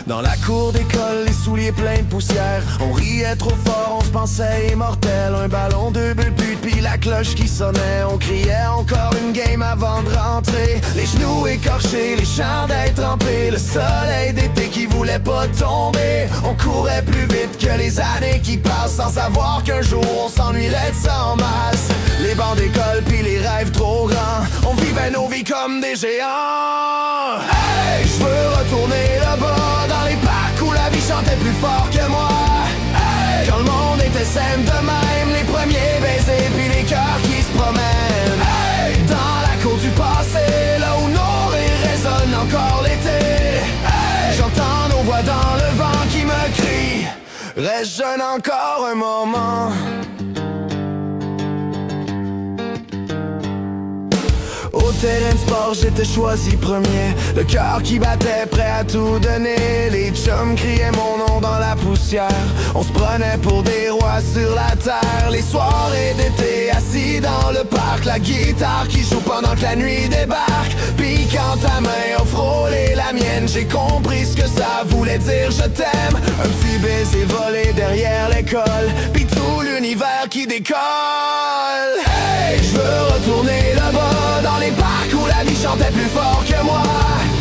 Dans la cour d'école, les souliers pleins de poussière. On riait trop fort, on se pensait immortel. Un ballon, deux bulles, puis la cloche qui sonnait. On criait encore une game avant de rentrer. Les genoux écorchés, les chandails trempés. Le soleil d'été qui voulait pas tomber. On courait plus vite que les années qui passent, sans savoir qu'un jour on s'ennuierait de ça en masse. Les bancs d'école puis les rêves trop grands. On vivait nos vies comme des géants. Hey, je veux retourner là-bas, dans les parcs où la vie chantait plus fort que moi. Hey, quand le monde était simple de même, les premiers baisers puis les cœurs qui se promènent. Hey, dans la cour du passé, là où nos rires résonnent encore l'été. Hey, j'entends nos voix dans le vent qui me crient: reste jeune encore un moment. Au terrain de sport, j'étais choisi premier. Le cœur qui battait, prêt à tout donner. Les chums criaient mon nom dans la poussière. On se prenait pour des rois sur la terre. Les soirées d'été, assis dans le parc. La guitare qui joue pendant que la nuit débarque. Puis quand ta main a frôlé la mienne, j'ai compris ce que ça voulait dire je t'aime. Un petit baiser volé derrière l'école, puis tout l'univers qui décolle. Hey, je veux retourner là-bas, dans les parcs où la vie chantait plus fort que moi.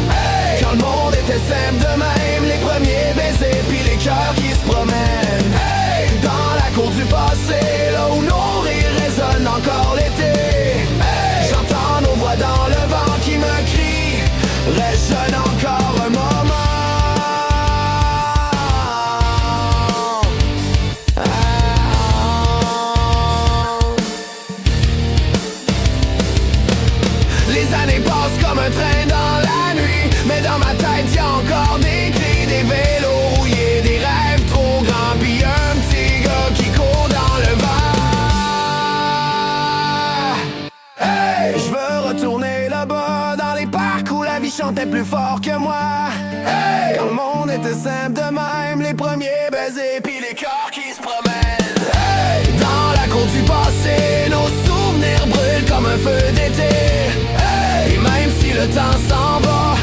Hey, quand le monde était simple de même, les premiers baisers puis les cœurs qui se promènent. Hey, dans la cour du passé, là où nos rires résonnent encore l'été. Hey, j'entends nos voix dans le vent qui me crient: reste jeune encore un moment. Les années passent comme un train dans la nuit, mais dans ma tête y'a encore des cris, des vélos rouillés, des rêves trop grands, pis un petit gars qui court dans le vent. Hey, je veux retourner là-bas, dans les parcs où la vie chantait plus fort que moi. Hey, quand le monde était simple de même, les premiers baisers pis les cœurs qui se promènent. Hey, dans la cour du passé, nos souvenirs brûlent comme un feu d'été. Et même si le temps s'en va,